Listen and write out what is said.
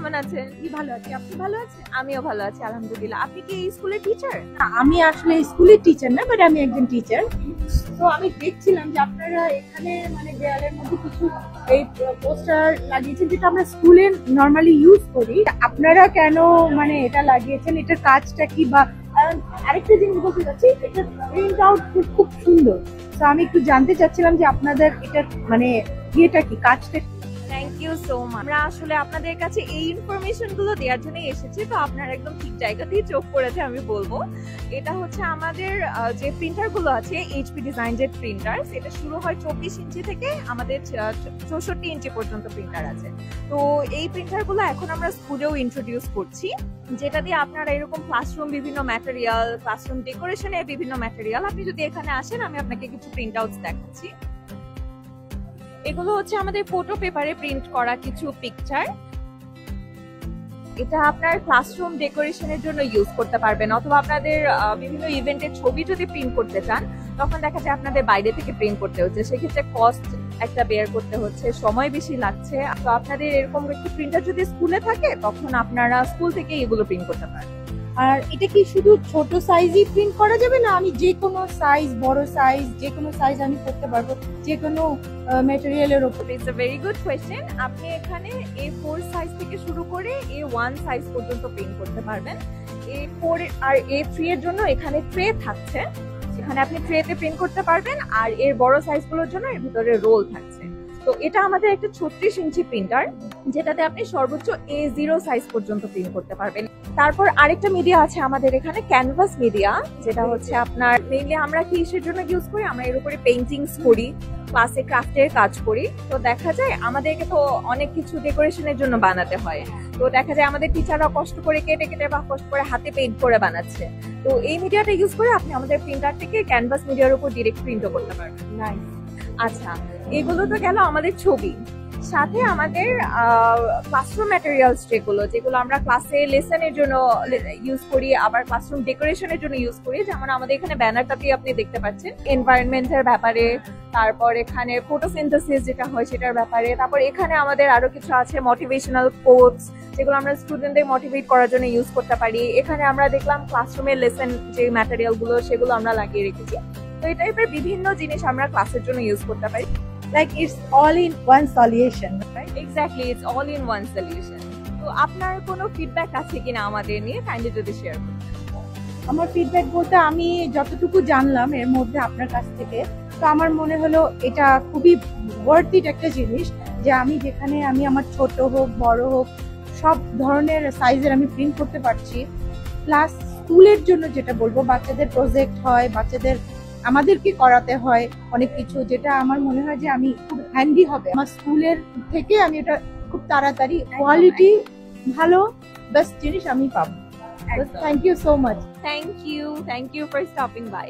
কেমন আছেন? ভালো আছি। আপনি ভালো আছেন? আমিও ভালো আছি আলহামদুলিল্লাহ। আপনি কি এই স্কুলের টিচার? আমি আসলে স্কুলের টিচার না, বাট আমি একজন টিচার। তো আমি দেখছিলাম যে আপনারা এখানে মানে দেয়ালের মধ্যে কিছু এই পোস্টার লাগিয়েছেন, যেটা আমরা স্কুলে নরমালি ইউজ করি। আপনারা কেন মানে এটা লাগিয়েছেন, এটার কাজটা কি? বা আরেকটা জিনিস বলতে চাচ্ছি, এটা প্রিন্ট আউট খুব সুন্দর। তো আমি একটু জানতে চাচ্ছিলাম যে আপনাদের এটার মানে ইয়েটা কি, কাজটা কি? Thank you so much. আমরা আসলে আপনাদের কাছে এই ইনফরমেশন গুলো দেওয়ার জন্য এসেছি, তো আপনার একদম ঠিক জায়গাতেই চোখ পড়েছে আমি বলবো। এটা হচ্ছে আমাদের যে প্রিন্টার গুলো আছে এইচপি ডিজাইন যে প্রিন্টার, এটা শুরু হয় 24 ইঞ্চি থেকে আমাদের 64 ইঞ্চি পর্যন্ত প্রিন্টার আছে। তো এই প্রিন্টার গুলো এখন আমরা স্কুলেও ইন্ট্রোডিউস করছি, যেটা দিয়ে আপনারা এরকম ক্লাসরুম বিভিন্ন ম্যাটেরিয়াল, ক্লাসরুম ডেকোরেশনের বিভিন্ন ম্যাটেরিয়াল, আপনি যদি এখানে আসেন আমি আপনাকে কিছু প্রিন্ট আউটস দেখাচ্ছি। এগুলো হচ্ছে আমাদের ফটো পেপারে প্রিন্ট করা কিছু পিকচার। এটা আপনার ক্লাসরুম ডেকোরেশনের জন্য ইউজ করতে পারবেন, অথবা আপনাদের বিভিন্ন ইভেন্টের ছবি যদি প্রিন্ট করতে চান তখন দেখা যায় আপনাদের বাইরে থেকে প্রিন্ট করতে হচ্ছে, সেক্ষেত্রে কস্ট একটা বেয়ার করতে হচ্ছে, সময় বেশি লাগছে। তো আপনাদের এরকম একটি প্রিন্টার যদি স্কুলে থাকে তখন আপনারা স্কুল থেকে এগুলো প্রিন্ট করতে পারেন। আর এটা কি শুধু ছোট সাইজই প্রিন্ট করা যাবে, না আমি যে কোনো সাইজ, বড় সাইজ, যে কোনো সাইজ আমি করতে পারবো যে কোনো ম্যাটেরিয়ালের উপর? It's a very good question. আপনি এখানে A4 সাইজ থেকে শুরু করে A1 সাইজ পর্যন্ত প্রিন্ট করতে পারবেন। A4 আর A3 এর জন্য এখানে ট্রে থাকছে, এখানে আপনি ট্রেতে প্রিন্ট করতে পারবেন, আর এর বড় সাইজগুলোর জন্য এর ভিতরে রোল থাকছে। তো এটা আমাদের একটা 36 ইঞ্চি প্রিন্টার, যেটাতে আপনি সর্বোচ্চ A0 সাইজ পর্যন্ত প্রিন্ট করতে পারবেন। তারপর আরেকটা মিডিয়া আছে আমাদের এখানে, ক্যানভাস মিডিয়া, যেটা হচ্ছে আপনার মেইনলি আমরা কিসের জন্য ইউজ করি, আমরা এর উপরে পেইন্টিংস করি, ক্লাসে ক্রাফটের কাজ করি। তো দেখা যায় আমাদেরকে তো অনেক কিছু ডেকোরেশনের জন্য বানাতে হয়, তো দেখা যায় আমাদের টিচাররা কষ্ট করে কেটে কেটে বা কষ্ট করে হাতে পেইন্ট করে বানাচ্ছে। তো এই মিডিয়াটা ইউজ করে আপনি আমাদের প্রিন্টার থেকে ক্যানভাস মিডিয়ার উপর ডিরেক্ট প্রিন্টও করতে পারবেন। নাইস। আচ্ছা, এগুলো তো গেল আমাদের ছবি। সাথে আমাদের ক্লাসরুম ম্যাটেরিয়ালস যেগুলো আমরা ক্লাসে লেসনের জন্য ইউজ করি, আবার ক্লাসরুম ডেকোরেশনের জন্য ইউজ করি। যেমন আমাদের এখানে ব্যানারটাতেই আপনি দেখতে পাচ্ছেন এনভায়রনমেন্টের ব্যাপারে, তারপর এখানে ফটোসিনথেসিস যেটা হয় সেটার ব্যাপারে, তারপর এখানে আমাদের আরো কিছু আছে মোটিভেশনাল কোটস, যেগুলো আমরা স্টুডেন্টদের মোটিভেট করার জন্য ইউজ করতে পারি। এখানে আমরা দেখলাম ক্লাসরুমের লেসন যে ম্যাটেরিয়াল গুলো সেগুলো আমরা লাগিয়ে রেখেছি। তো এই টাইপের বিভিন্ন জিনিস আমরা ক্লাসের জন্য ইউজ করতে পারি। Like it's all in one solution, right? Exactly, it's all in one solution. তো আপনার কোনো ফিডব্যাক আছে কিনা আমাদের নিয়ে, কাইন্ডলি যদি শেয়ার করুন। আমার ফিডব্যাক বলতে আমি যতটুকু জানলাম এর মধ্যে আপনার কাছ থেকে, তো আমার মনে হলো এটা খুবই ওয়ার্থ ইট একটা জিনিস, যে আমি যেখানে আমি আমার ছোট হোক বড় হোক সব ধরনের সাইজের আমি প্রিন্ট করতে পারছি। প্লাস স্কুলের জন্য যেটা বলবো, বাচ্চাদের প্রজেক্ট হয়, বাচ্চাদের আমাদেরকে করাতে হয় অনেক কিছু, যেটা আমার মনে হয় যে আমি খুব হ্যান্ডি হবে আমার স্কুলের থেকে। আমি এটা খুব তাড়াতাড়ি কোয়ালিটি ভালো বেস্ট জিনিস আমি পাবো। Thank you so much. Thank you for stopping by.